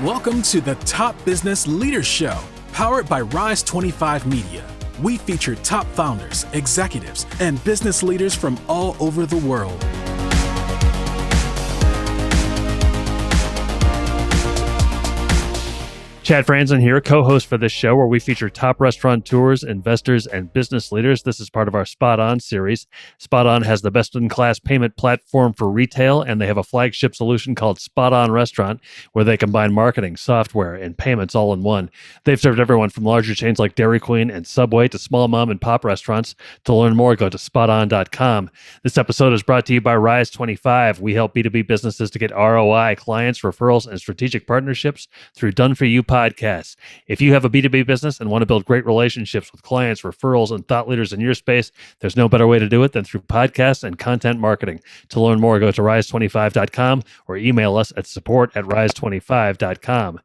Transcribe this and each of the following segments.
Welcome to the Top Business Leaders Show, powered by Rise 25 Media. We feature top founders, executives, and business leaders from all over the world. Chad Franzen here, co-host for this show where we feature top restaurateurs, investors, and business leaders. This is part of our SpotOn Series. SpotOn has the best-in-class payment platform for retail, and they have a flagship solution called SpotOn Restaurant, where they combine marketing, software, and payments all in one. They've served everyone from larger chains like Dairy Queen and Subway to small mom-and-pop restaurants. To learn more, go to SpotOn.com. This episode is brought to you by Rise 25. We help B2B businesses to get ROI, clients, referrals, and strategic partnerships through done-for-you podcasts. If you have a B2B business and want to build great relationships with clients, referrals, and thought leaders in your space, there's no better way to do it than through podcasts and content marketing. To learn more, go to rise25.com or email us at support@rise25.com.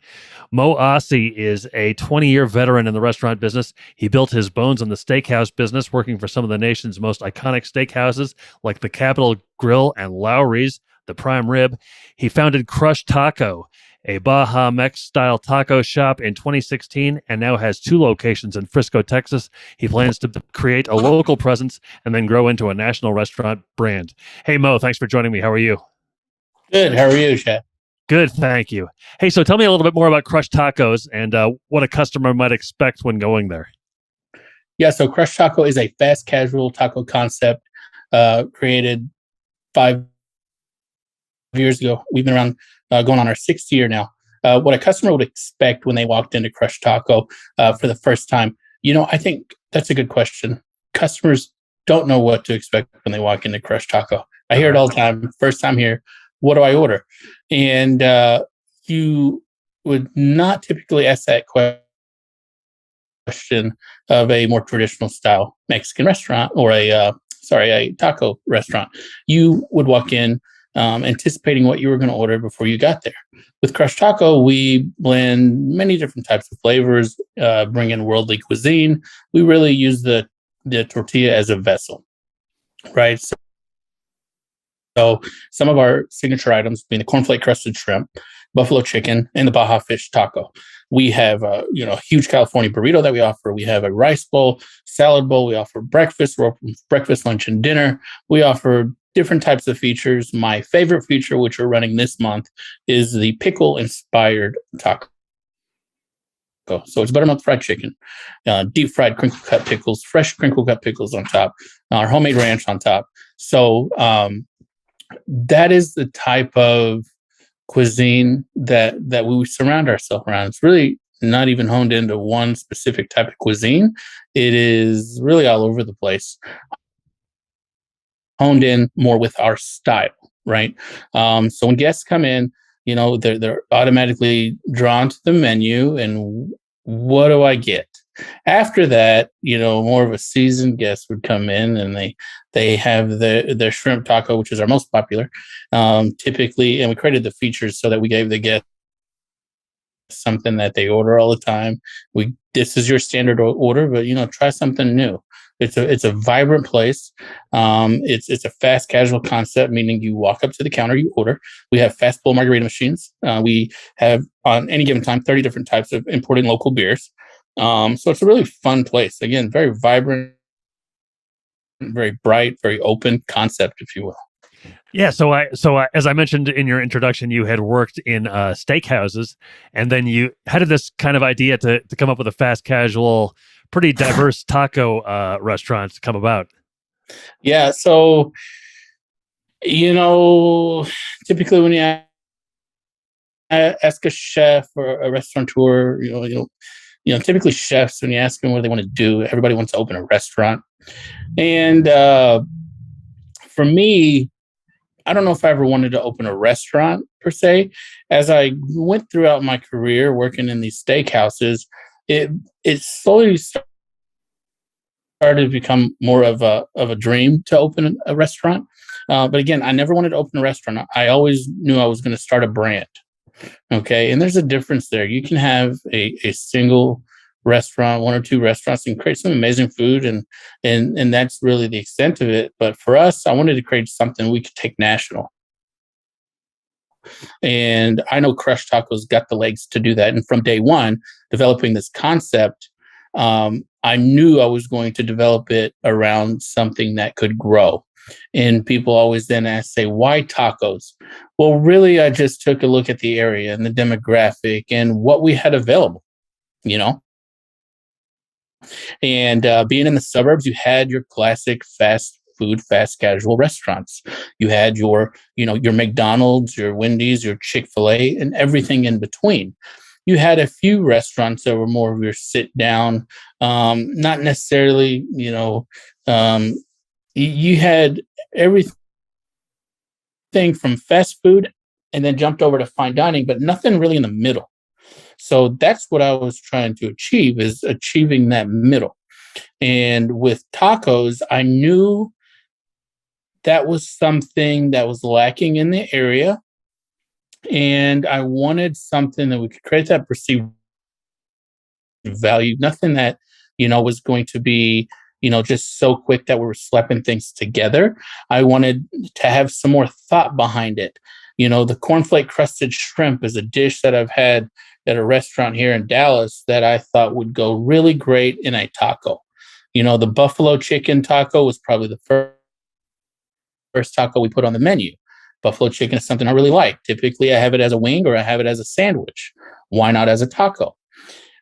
Mo Assi is a 20-year veteran in the restaurant business. He built his bones in the steakhouse business, working for some of the nation's most iconic steakhouses like the Capitol Grill and Lowry's, the Prime Rib. He founded Crush Taco, a Baja Mex-style taco shop in 2016, and now has 2 locations in Frisco, Texas. He plans to create a local presence and then grow into a national restaurant brand. Hey, Mo, thanks for joining me. How are you? Good. How are you, Chad? Good, thank you. Hey, so tell me a little bit more about Crush Tacos and what a customer might expect when going there. Yeah, so Crush Taco is a fast casual taco concept created 5 years ago. We've been around going on our 6th year now. What a customer would expect when they walked into Crush Taco for the first time, I think that's a good question. Customers don't know what to expect when they walk into Crush Taco. I hear it all the time. First time here, what do I order? And you would not typically ask that question of a more traditional style Mexican restaurant or a taco restaurant. You would walk in anticipating what you were going to order before you got there. With Crush Taco, we blend many different types of flavors, bring in worldly cuisine. We really use the tortilla as a vessel, right? So some of our signature items being the cornflake crusted shrimp, buffalo chicken, and the Baja fish taco. We have a huge California burrito that we offer. We have a rice bowl, salad bowl. We offer breakfast, lunch, and dinner. We offer different types of features. My favorite feature, which we're running this month, is the pickle-inspired taco. So it's buttermilk fried chicken, deep fried crinkle cut pickles, fresh crinkle cut pickles on top, our homemade ranch on top. So that is the type of cuisine that we surround ourselves around. It's really not even honed into one specific type of cuisine. It is really all over the place, honed in more with our style, right? So when guests come in, they're automatically drawn to the menu and what do I get? After that, more of a seasoned guest would come in and they have their shrimp taco, which is our most popular, typically, and we created the features so that we gave the guest something that they order all the time. This is your standard order, but try something new. It's a vibrant place. It's a fast casual concept, meaning you walk up to the counter, you order. We have fast bowl margarita machines. We have on any given time 30 different types of imported local beers. So it's a really fun place. Again, very vibrant, very bright, very open concept, if you will. Yeah. So as I mentioned in your introduction, you had worked in steakhouses, and then how did this kind of idea to come up with a fast casual, pretty diverse taco restaurant come about? Yeah. So, typically when you ask a chef or a restaurateur, typically chefs, when you ask them what they want to do, everybody wants to open a restaurant. And for me, I don't know if I ever wanted to open a restaurant per se. As I went throughout my career working in these steakhouses, it slowly started to become more of a dream to open a restaurant. But again, I never wanted to open a restaurant. I always knew I was going to start a brand. Okay. And there's a difference there. You can have a single restaurant, 1 or 2 restaurants, and create some amazing food. And that's really the extent of it. But for us, I wanted to create something we could take national. And I know Crushed Tacos got the legs to do that. And from day one, developing this concept, I knew I was going to develop it around something that could grow. And people always then say, why tacos? Well, really, I just took a look at the area and the demographic and what we had available, you know? And being in the suburbs, you had your classic fast food, fast casual restaurants. You had your McDonald's, your Wendy's, your Chick-fil-A, and everything in between. You had a few restaurants that were more of your sit down, not necessarily, you had everything from fast food and then jumped over to fine dining, but nothing really in the middle. So that's what I was trying to achieve, is achieving that middle. And with tacos, I knew that was something that was lacking in the area. And I wanted something that we could create that perceived value, nothing that, was going to be, just so quick that we were slapping things together. I wanted to have some more thought behind it. The cornflake crusted shrimp is a dish that I've had at a restaurant here in Dallas that I thought would go really great in a taco. The buffalo chicken taco was probably the first taco we put on the menu. Buffalo chicken is something I really like. Typically, I have it as a wing or I have it as a sandwich. Why not as a taco?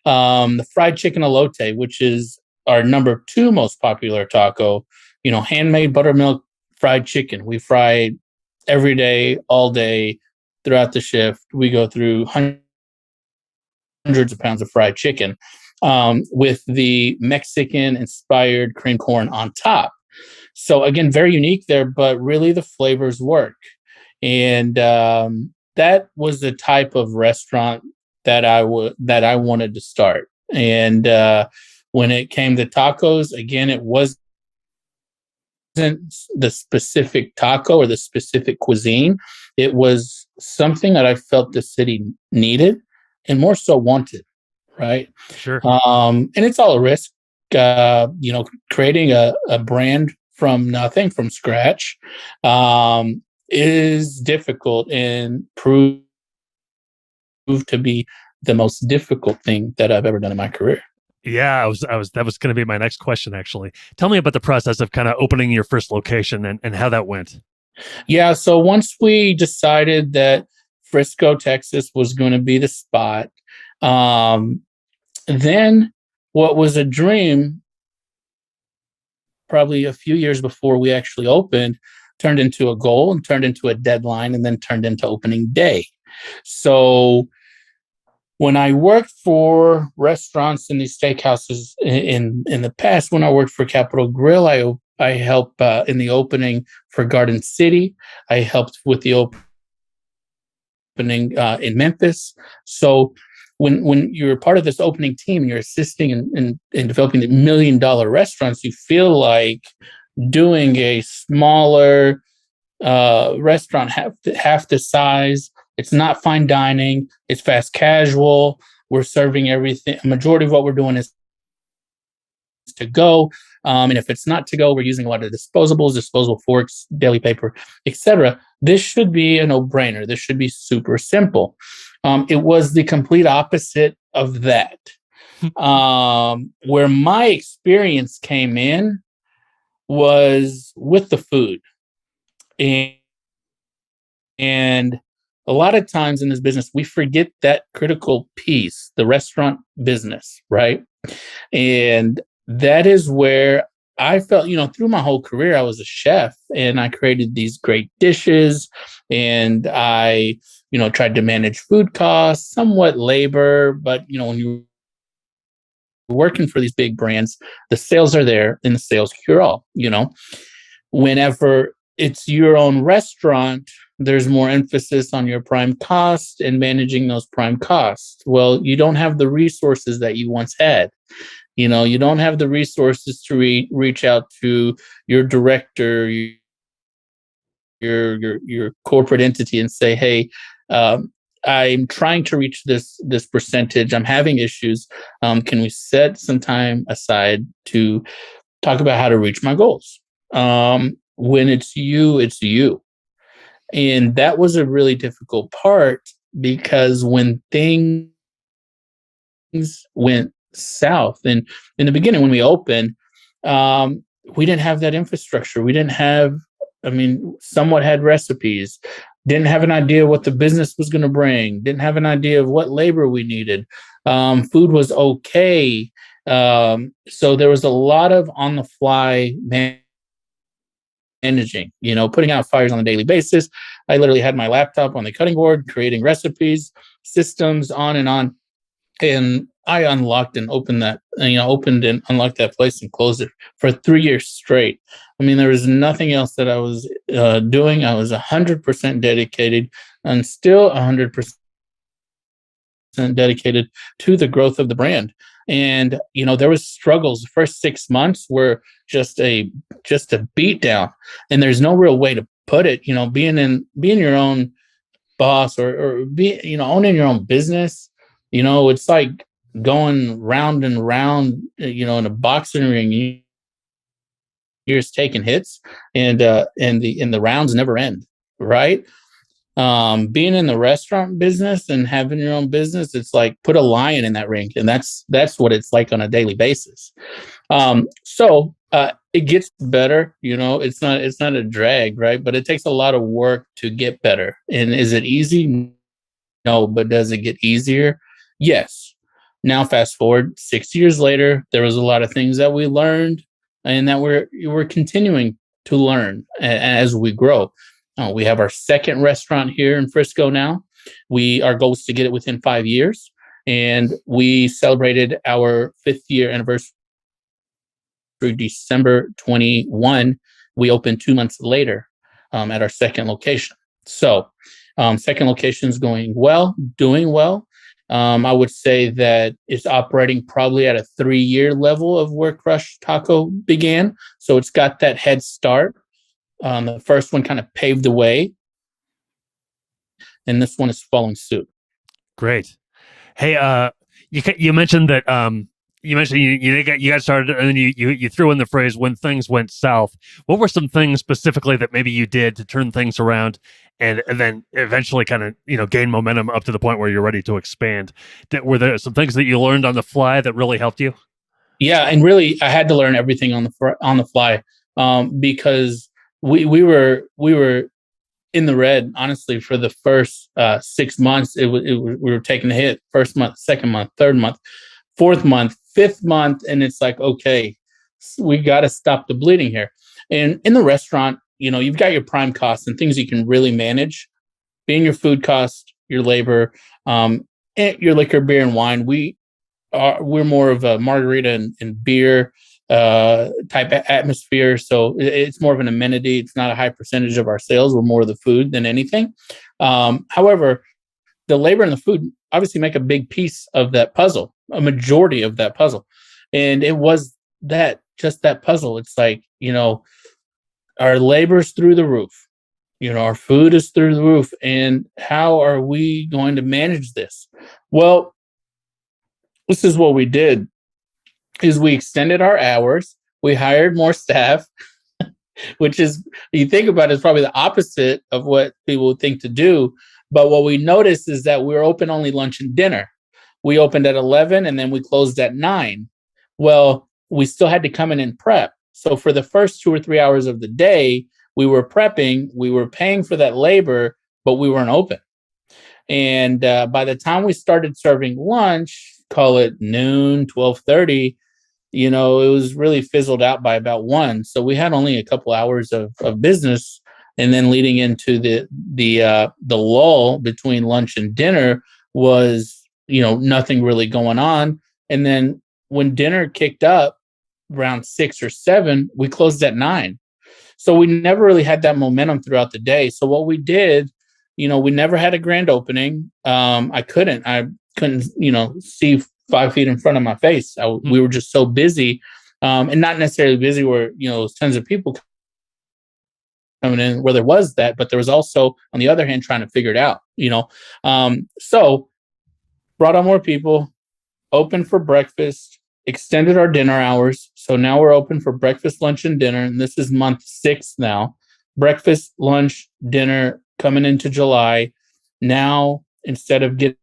The fried chicken elote, which is our number 2 most popular taco, handmade buttermilk fried chicken. We fry every day, all day, throughout the shift. We go through hundreds of pounds of fried chicken with the Mexican-inspired cream corn on top. So again, very unique there, but really the flavors work. And that was the type of restaurant that I wanted to start. And when it came to tacos, again, it wasn't the specific taco or the specific cuisine. It was something that I felt the city needed and more so wanted, right? Sure. And it's all a risk, creating a brand from nothing, from scratch, is difficult and proved to be the most difficult thing that I've ever done in my career. Yeah, that was going to be my next question, actually. Tell me about the process of kind of opening your first location and how that went. Yeah, so once we decided that Frisco, Texas was going to be the spot, then what was a dream probably a few years before we actually opened turned into a goal and turned into a deadline and then turned into opening day. So when I worked for restaurants in these steakhouses in the past, when I worked for Capital Grille, I helped in the opening for Garden City. I helped with the opening in Memphis. So when you're part of this opening team and you're assisting in developing the $1 million restaurants, you feel like doing a smaller restaurant half the size. It's not fine dining. It's fast casual. We're serving everything. A majority of what we're doing is to go. And if it's not to go, we're using a lot of disposables, disposable forks, daily paper, etc. This should be a no-brainer. This should be super simple. It was the complete opposite of that. Where my experience came in was with the food. And a lot of times in this business, we forget that critical piece, the restaurant business, right? And that is where I felt, through my whole career, I was a chef and I created these great dishes and I, tried to manage food costs, somewhat labor, but, when you're working for these big brands, the sales are there and the sales cure all, Whenever it's your own restaurant, there's more emphasis on your prime cost and managing those prime costs. Well, you don't have the resources that you once had. You don't have the resources to reach out to your director, your corporate entity, and say, "Hey, I'm trying to reach this percentage. I'm having issues. Can we set some time aside to talk about how to reach my goals?" When it's you, And that was a really difficult part because when things went south, and in the beginning when we opened, we didn't have that infrastructure. We didn't have, I mean, somewhat had recipes, didn't have an idea what the business was going to bring, didn't have an idea of what labor we needed. Food was okay. So there was a lot of on the fly managing, putting out fires on a daily basis. I literally had my laptop on the cutting board, creating recipes, systems, on and on. And I unlocked and opened that, opened and unlocked that place and closed it for 3 years straight. I mean, there was nothing else that I was doing. I was 100% dedicated and still 100% dedicated to the growth of the brand. And, there was struggles. The first 6 months were just a beat down. And there's no real way to put it, being your own boss or owning your own business. It's like going round and round, in a boxing ring. You're just taking hits, and the rounds never end, right? Being in the restaurant business and having your own business, it's like put a lion in that ring, and that's what it's like on a daily basis. So it gets better, it's not a drag, right? But it takes a lot of work to get better. And is it easy? No, but does it get easier? Yes. Now, fast forward 6 years later, there was a lot of things that we learned and that we're continuing to learn as we grow. We have our second restaurant here in Frisco now. Our goal is to get it within 5 years, and we celebrated our 5th year anniversary December 21. We opened 2 months later at our second location. So, second location is doing well. I would say that it's operating probably at a 3-year level of where Crush Taco began. So it's got that head start. The first one kind of paved the way, and this one is following suit. Great. Hey, you mentioned that you got started, and then you threw in the phrase "when things went south." What were some things specifically that maybe you did to turn things around, and then eventually kind of gain momentum up to the point where you're ready to expand? Were there some things that you learned on the fly that really helped you? Yeah, and really, I had to learn everything on the fly because we were in the red, honestly, for the first 6 months. We were taking a hit first month, second month, third month, fourth month, fifth month. And it's like, okay, we got to stop the bleeding here. And in the restaurant, you've got your prime costs and things you can really manage, being your food cost, your labor, and your liquor, beer, and wine. We're more of a margarita and beer type atmosphere. So it's more of an amenity. It's not a high percentage of our sales. We're more of the food than anything. However, the labor and the food obviously make a big piece of that puzzle, a majority of that puzzle. And it was just that puzzle. It's like, our labor's through the roof. Our food is through the roof. And how are we going to manage this? Well, this is what we did. Is we extended our hours, we hired more staff, which is, you think about it, is probably the opposite of what people would think to do. But what we noticed is that we were open only lunch and dinner. We opened at 11 and then we closed at 9. Well, we still had to come in and prep. So for the first 2 or 3 hours of the day, we were prepping, we were paying for that labor, but we weren't open. And by the time we started serving lunch, call it noon, 12:30, it was really fizzled out by about 1. So we had only a couple hours of business. And then leading into the lull between lunch and dinner was, nothing really going on. And then when dinner kicked up around 6 or 7, we closed at 9. So we never really had that momentum throughout the day. So what we did, we never had a grand opening. I couldn't, see 5 feet in front of my face. We were just so busy, and not necessarily busy where, tons of people coming in where there was that, but there was also, on the other hand, trying to figure it out, so brought on more people, open for breakfast, extended our dinner hours. So now we're open for breakfast, lunch, and dinner. And this is month 6 now. Breakfast, lunch, dinner, coming into July. Now, instead of getting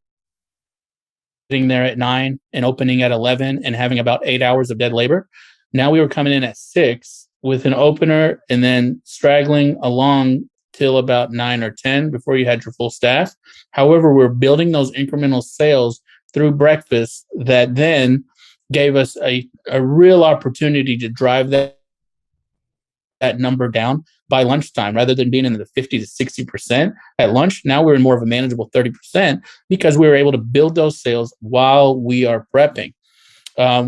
there at 9 and opening at 11 and having about 8 hours of dead labor, now we were coming in at 6 with an opener and then straggling along till about 9 or 10 before you had your full staff. However, we're building those incremental sales through breakfast that then gave us a real opportunity to drive that number down by lunchtime. Rather than being in the 50 to 60% at lunch, now we're in more of a manageable 30% because we were able to build those sales while we are prepping.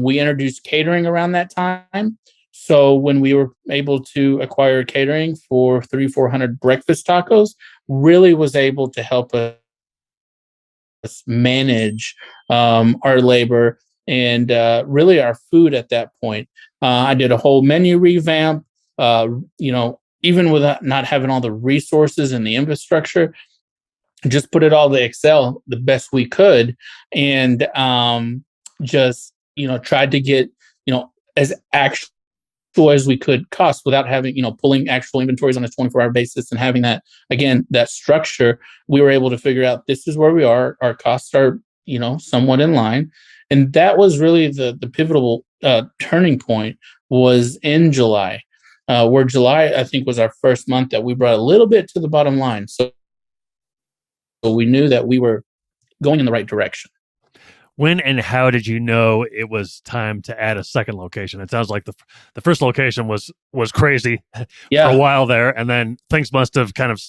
We introduced catering around that time. So when we were able to acquire catering for 300-400 breakfast tacos, really was able to help us manage our labor and really our food at that point. I did a whole menu revamp. Even without not having all the resources and the infrastructure, just put it all to Excel the best we could, and just tried to get as actual as we could cost without having pulling actual inventories on a 24-hour basis and having that structure. We were able to figure out this is where we are. Our costs are somewhat in line, and that was really the pivotal turning point was in July. Where July, I think, was our first month that we brought a little bit to the bottom line. So we knew that we were going in the right direction. When and how did you know it was time to add a second location? It sounds like the first location was crazy for a while there, and then things must have kind of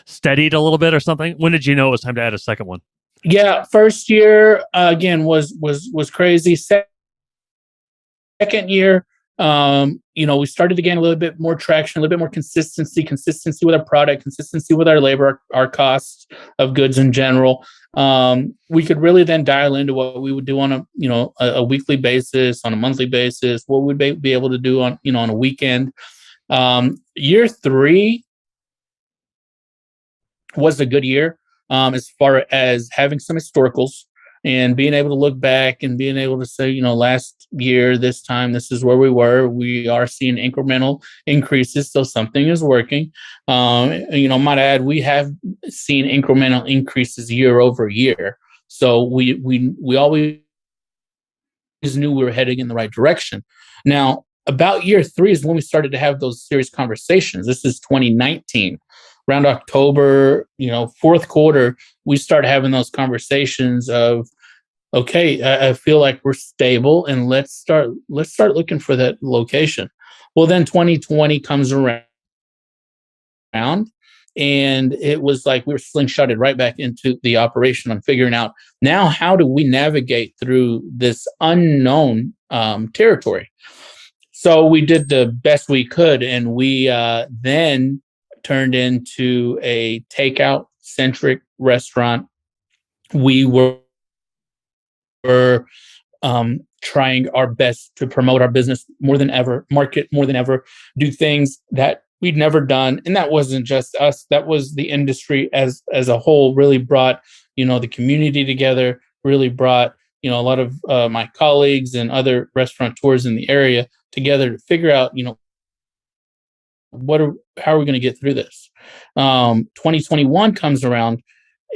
steadied a little bit or something. When did you know it was time to add a second one? Yeah, first year again was crazy. Second year, we started to gain a little bit more traction, a little bit more consistency with our product, consistency with our labor, our costs of goods in general. We could really then dial into what we would do on a weekly basis, on a monthly basis, what we'd be able to do on a weekend. Year 3 was a good year as far as having some historicals and being able to look back and being able to say, last year, this time, this is where we were. We are seeing incremental increases, so something is working. Might add, we have seen incremental increases year over year. So we always knew we were heading in the right direction. Now, about year 3 is when we started to have those serious conversations. This is 2019. Around October, fourth quarter, we started having those conversations of, okay, I feel like we're stable, and let's start looking for that location. Well, then 2020 comes around, and it was like we were slingshotted right back into the operation on figuring out now how do we navigate through this unknown territory. So we did the best we could, and we then turned into a takeout-centric restaurant. We were trying our best to promote our business more than ever, market more than ever, do things that we'd never done. And that wasn't just us, that was the industry as a whole. Really brought the community together, really brought a lot of my colleagues and other restaurateurs in the area together to figure out how are we going to get through this. 2021 comes around,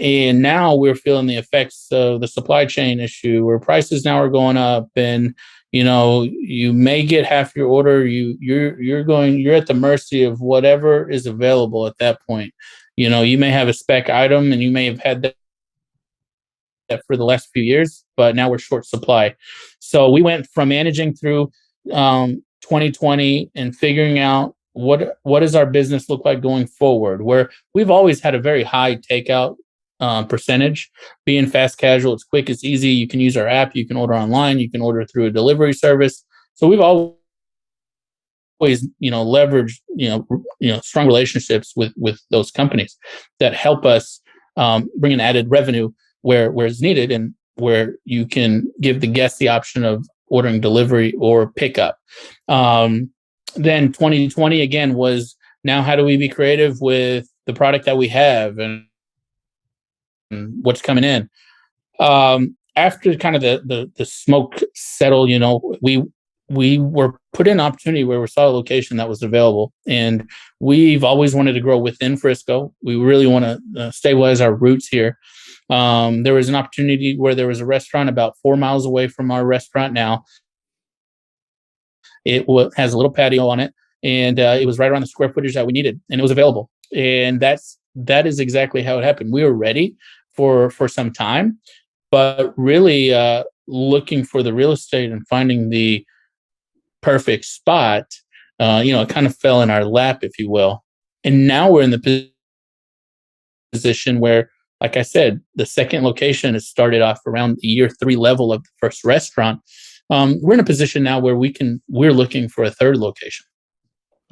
and now we're feeling the effects of the supply chain issue where prices now are going up, and you may get half your order. You're at the mercy of whatever is available at that point. You may have a spec item and you may have had that for the last few years, but now we're short supply. So we went from managing through 2020 and figuring out what does our business look like going forward, where we've always had a very high takeout percentage. Being fast casual, it's quick, it's easy. You can use our app, you can order online, you can order through a delivery service. So we've always leveraged strong relationships with those companies that help us bring an added revenue where it's needed, and where you can give the guest the option of ordering delivery or pickup. Then 2020 again was, now how do we be creative with the product that we have and what's coming in? After kind of the smoke settled, we we were put in an opportunity where we saw a location that was available, and we've always wanted to grow within Frisco. We really want to stabilize our roots here. There was an opportunity where there was a restaurant about 4 miles away from our restaurant now. It has a little patio on it, and it was right around the square footage that we needed, and it was available. And that is exactly how it happened. We were ready for some time, but really looking for the real estate and finding the perfect spot, it kind of fell in our lap, if you will. And now we're in the position where, like I said, the second location has started off around the year 3 level of the first restaurant. We're in a position now where we're looking for a third location.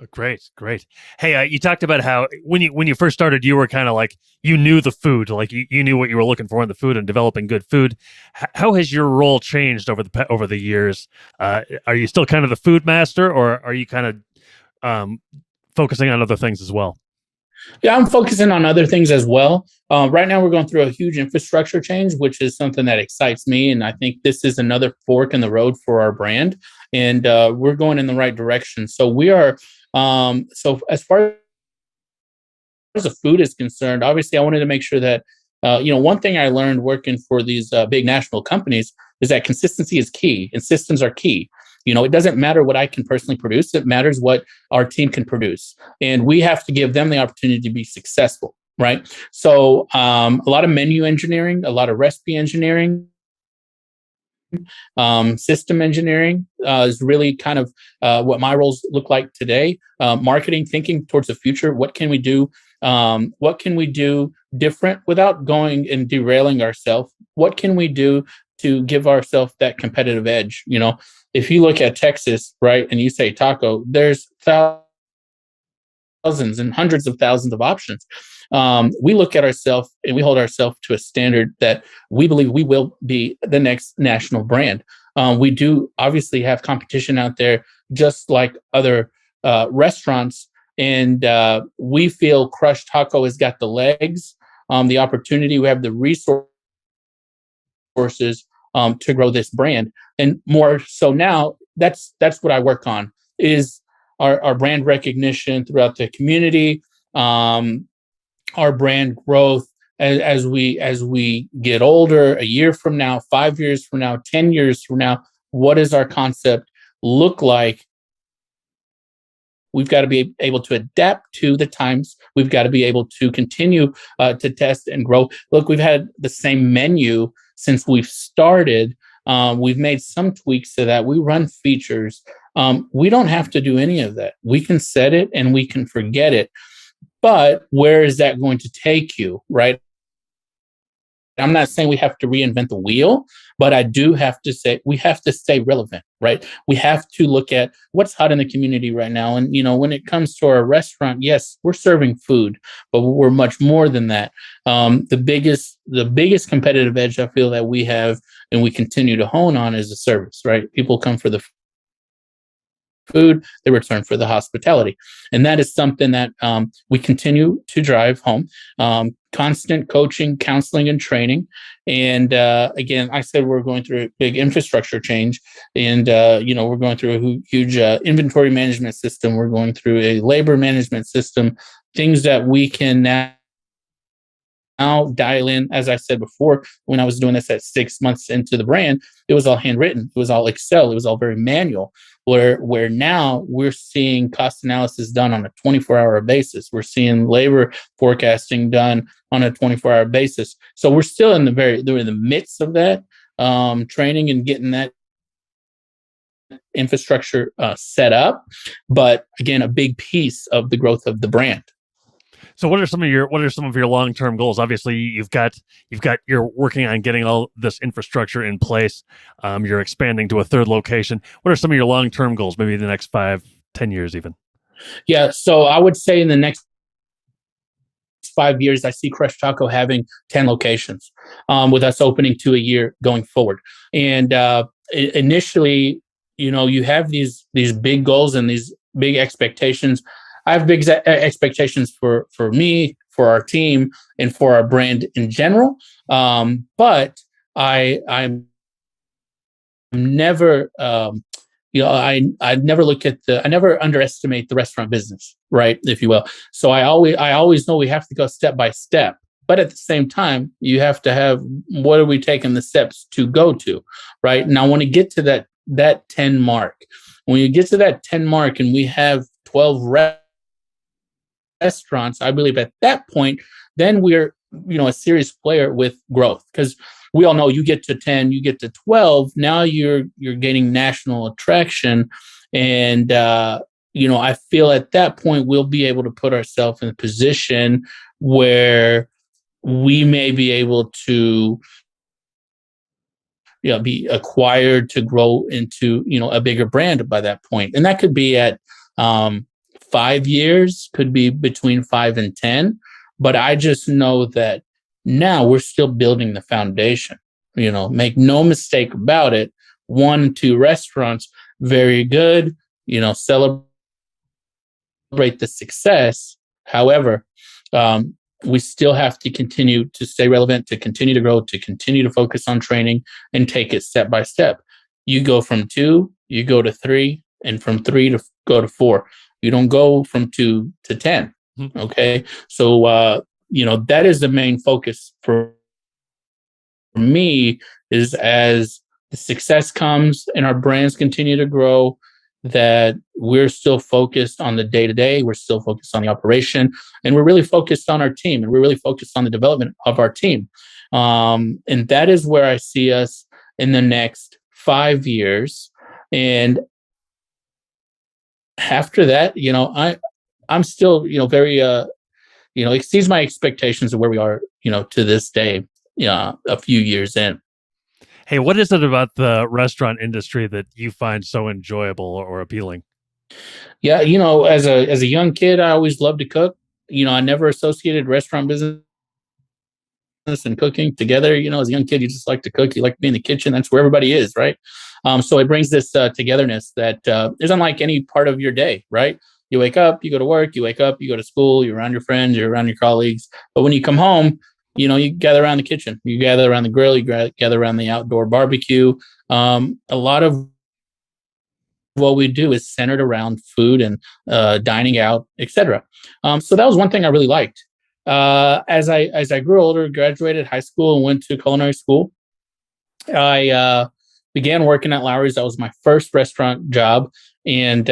Oh, great, great. Hey, you talked about how when you first started, you were kind of like, you knew the food, like you knew what you were looking for in the food and developing good food. How has your role changed over the years? Are you still kind of the food master, or are you kind of focusing on other things as well? Yeah, I'm focusing on other things as well. Right now, we're going through a huge infrastructure change, which is something that excites me. And I think this is another fork in the road for our brand. And we're going in the right direction. So we are, so as far as the food is concerned, obviously, I wanted to make sure that, one thing I learned working for these big national companies is that consistency is key and systems are key. It doesn't matter what I can personally produce. It matters what our team can produce. And we have to give them the opportunity to be successful, right? So a lot of menu engineering, a lot of recipe engineering, system engineering is really kind of what my roles look like today. Marketing, thinking towards the future. What can we do? What can we do different without going and derailing ourselves? What can we do to give ourselves that competitive edge? If you look at Texas, right, and you say taco, there's thousands and hundreds of thousands of options. We look at ourselves and we hold ourselves to a standard that we believe we will be the next national brand. We do obviously have competition out there, just like other restaurants. And we feel Crush Taco has got the legs, the opportunity. We have the resources to grow this brand. And more so now, that's what I work on, is our brand recognition throughout the community, our brand growth as we get older, a year from now, 5 years from now, 10 years from now. What does our concept look like? We've got to be able to adapt to the times. We've got to be able to continue to test and grow. Look, we've had the same menu since we've started. We've made some tweaks to that. We run features. We don't have to do any of that. We can set it and we can forget it. But where is that going to take you, right? I'm not saying we have to reinvent the wheel, but I do have to say we have to stay relevant, right? We have to look at what's hot in the community right now. And, when it comes to our restaurant, yes, we're serving food, but we're much more than that. The biggest competitive edge I feel that we have and we continue to hone on is the service, right? People come for the food, they return for the hospitality. And that is something that we continue to drive home. Constant coaching, counseling, and training. And again, I said we're going through a big infrastructure change. And, we're going through a huge inventory management system. We're going through a labor management system, things that we can now dial in. As I said before, when I was doing this at 6 months into the brand, it was all handwritten. It was all Excel. It was all very manual. Where now we're seeing cost analysis done on a 24-hour basis. We're seeing labor forecasting done on a 24-hour basis. So we're still in the midst of that training and getting that infrastructure set up. But again, a big piece of the growth of the brand. So what are some of your long-term goals? Obviously, you're working on getting all this infrastructure in place. You're expanding to a third location. What are some of your long-term goals? Maybe in the next 5-10 years, even. Yeah. So I would say in the next 5 years, I see Crush Taco having 10 locations, with us opening 2 a year going forward. And initially, you have these big goals and these big expectations. I have big expectations for me, for our team, and for our brand in general. But I'm never, I never look at I never underestimate the restaurant business, right, if you will. So I always know we have to go step by step. But at the same time, you have to have, what are we taking the steps to go to, right? Now, when you get to that 10 mark, when you get to that 10 mark and we have 12 restaurants, I believe at that point, then we're, a serious player with growth. Because we all know, you get to 10, you get to 12, now you're gaining national attraction. And, I feel at that point, we'll be able to put ourselves in a position where we may be able to, be acquired to grow into, a bigger brand by that point. And that could be at 5 years, could be between 5 and 10. But I just know that now we're still building the foundation. Make no mistake about it. 1, 2 restaurants, very good. Celebrate the success. However, we still have to continue to stay relevant, to continue to grow, to continue to focus on training and take it step by step. You go from 2, you go to 3, and from 3 to go to 4. You don't go from 2 to 10. Okay. So, that is the main focus for me, is as the success comes and our brands continue to grow, that we're still focused on the day-to-day, we're still focused on the operation, and we're really focused on our team, and we're really focused on the development of our team. And that is where I see us in the next 5 years. And after that, I'm still, very, exceeds my expectations of where we are, to this day, a few years in. Hey, what is it about the restaurant industry that you find so enjoyable or appealing? Yeah, as a young kid, I always loved to cook. I never associated restaurant business and cooking together. As a young kid, you just like to cook. You like to be in the kitchen. That's where everybody is, right? So it brings this togetherness that is unlike any part of your day, right? You wake up, you go to work, you wake up, you go to school, you're around your friends, you're around your colleagues. But when you come home, you gather around the kitchen, you gather around the grill, you gather around the outdoor barbecue. A lot of what we do is centered around food and dining out, etc. So that was one thing I really liked. As I grew older, graduated high school and went to culinary school, I began working at Lowry's. That was my first restaurant job, and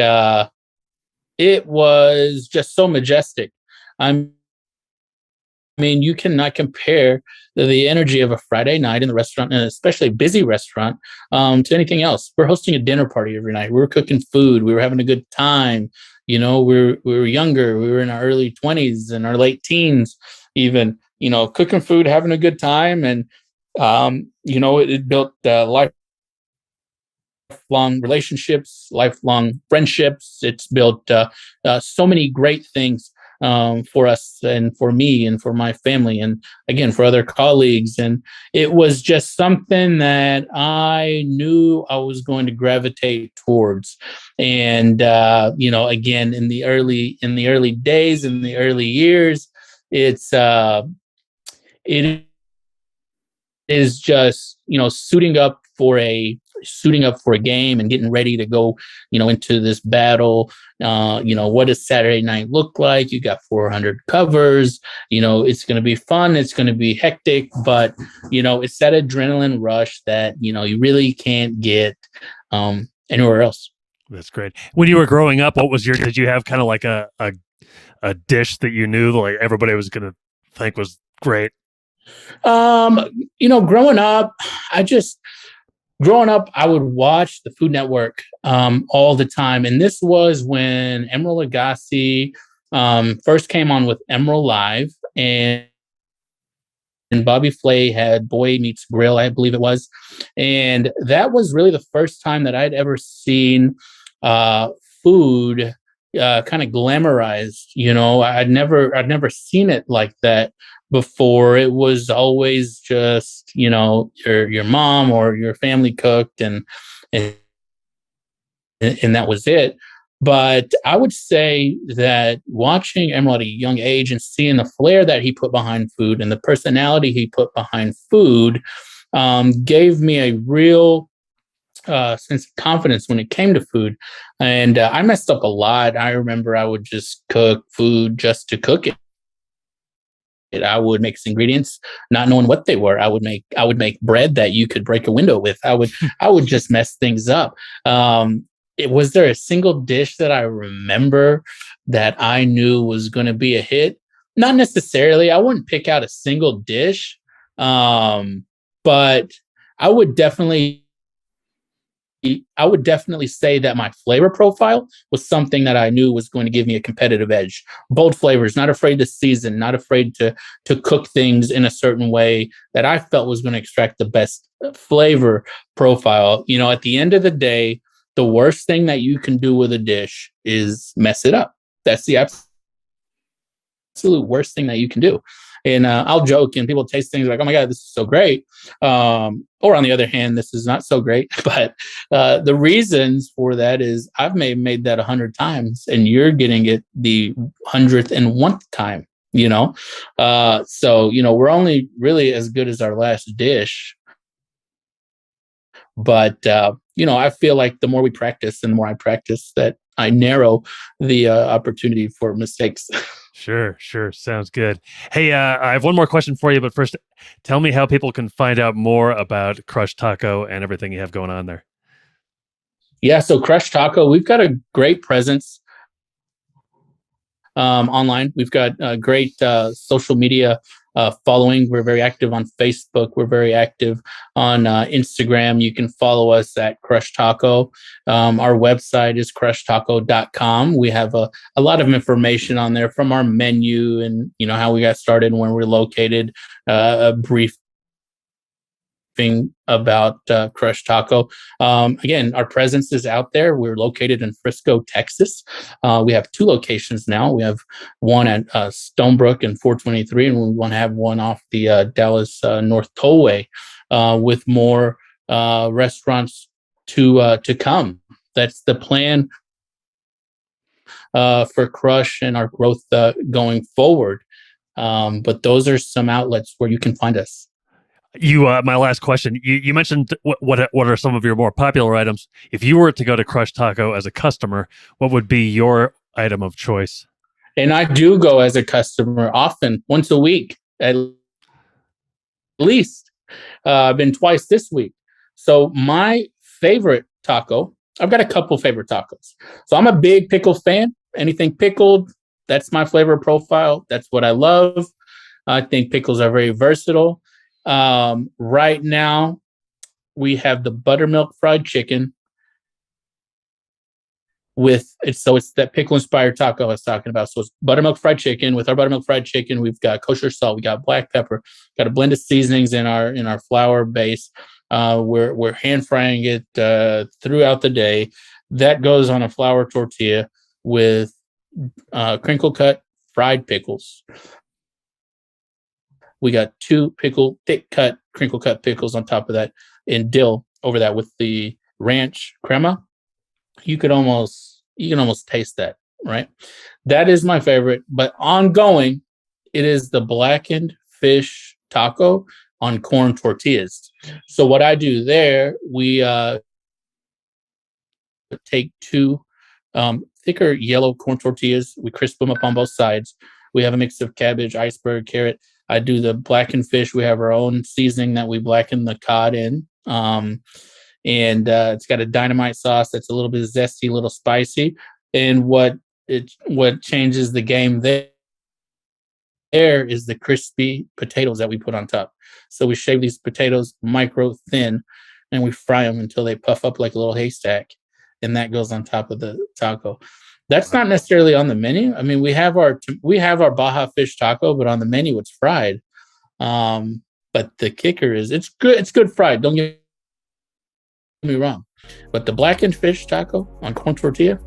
it was just so majestic. You cannot compare the energy of a Friday night in the restaurant, and especially a busy restaurant, to anything else. We're hosting a dinner party every night. We were cooking food. We were having a good time. We were younger. We were in our early 20s and our late teens, even, cooking food, having a good time. And, it built lifelong relationships, lifelong friendships. It's built so many great things for us and for me and for my family, and again, for other colleagues. And it was just something that I knew I was going to gravitate towards. And, again, in the early days, in the early years, it is just, suiting up for a game and getting ready to go, into this battle. What does Saturday night look like? You got 400 covers, it's going to be fun. It's going to be hectic, but, it's that adrenaline rush that, you really can't get anywhere else. That's great. When you were growing up, did you have kind of like a dish that you knew like everybody was going to think was great? Growing up, I would watch the Food Network all the time. And this was when Emeril Lagasse first came on with Emeril Live, and Bobby Flay had Boy Meets Grill, I believe it was. And that was really the first time that I'd ever seen food kind of glamorized. I'd never seen it like that before. It was always just, your mom or your family cooked, and that was it. But I would say that watching Emeril at a young age and seeing the flair that he put behind food and the personality he put behind food gave me a real sense of confidence when it came to food. And I messed up a lot. I remember I would just cook food just to cook it. I would mix ingredients, not knowing what they were. I would make bread that you could break a window with. I would just mess things up. Was there a single dish that I remember that I knew was going to be a hit? Not necessarily. I wouldn't pick out a single dish, but I would definitely say that my flavor profile was something that I knew was going to give me a competitive edge. Bold flavors, not afraid to season, not afraid to cook things in a certain way that I felt was going to extract the best flavor profile. At the end of the day, the worst thing that you can do with a dish is mess it up. That's the absolute worst thing that you can do. And I'll joke, and people taste things like, "Oh my God, this is so great," or on the other hand, "This is not so great." But the reasons for that is I've made that 100 times, and you're getting it the 101th time. So we're only really as good as our last dish. But I feel like the more we practice, and the more I practice, that I narrow the opportunity for mistakes. Sure. Sounds good. Hey, I have one more question for you, but first, tell me how people can find out more about Crush Taco and everything you have going on there. Yeah, so Crush Taco, we've got a great presence online. We've got a great social media following. We're very active on Facebook. We're very active on Instagram. You can follow us at Crush Taco. Our website is crushtaco.com. We have a lot of information on there from our menu and how we got started and where we're located. A brief about Crush Taco. Again, our presence is out there. We're located in Frisco, Texas. We have 2 locations now. We have one at Stonebrook and 423, and we want to have one off the Dallas North Tollway with more restaurants to come. That's the plan for Crush and our growth going forward. But those are some outlets where you can find us. My last question. You mentioned what are some of your more popular items. If you were to go to Crush Taco as a customer, what would be your item of choice? And I do go as a customer often, once a week at least. I've been twice this week. So my favorite taco, I've got a couple favorite tacos. So I'm a big pickle fan. Anything pickled, that's my flavor profile. That's what I love. I think pickles are very versatile. Right now, we have the buttermilk fried chicken it's that pickle inspired taco I was talking about. So it's buttermilk fried chicken. With our buttermilk fried chicken, we've got kosher salt, we got black pepper, got a blend of seasonings in our flour base. We're hand frying it throughout the day. That goes on a flour tortilla with crinkle cut fried pickles. We got 2 thick cut, crinkle cut pickles on top of that, and dill over that with the ranch crema. You can almost taste that, right? That is my favorite. But ongoing, it is the blackened fish taco on corn tortillas. So what I do there, we take 2 thicker yellow corn tortillas. We crisp them up on both sides. We have a mix of cabbage, iceberg, carrot. I do the blackened fish. We have our own seasoning that we blacken the cod in. And it's got a dynamite sauce that's a little bit zesty, a little spicy. And what changes the game there is the crispy potatoes that we put on top. So we shave these potatoes micro thin, and we fry them until they puff up like a little haystack. And that goes on top of the taco. That's not necessarily on the menu. I mean, we have our Baja fish taco, but on the menu it's fried. But the kicker is it's good. It's good fried. Don't get me wrong. But the blackened fish taco on corn tortilla,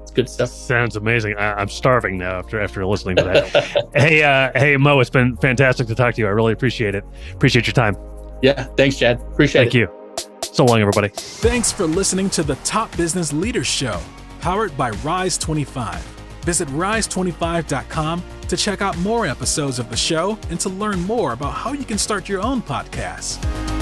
it's good stuff. Sounds amazing. I'm starving now after listening to that. Hey, Mo, it's been fantastic to talk to you. I really appreciate it. Appreciate your time. Yeah, thanks, Chad. Appreciate it. Thank you. So long, everybody. Thanks for listening to the Top Business Leaders Show, powered by Rise 25. Visit rise25.com to check out more episodes of the show and to learn more about how you can start your own podcast.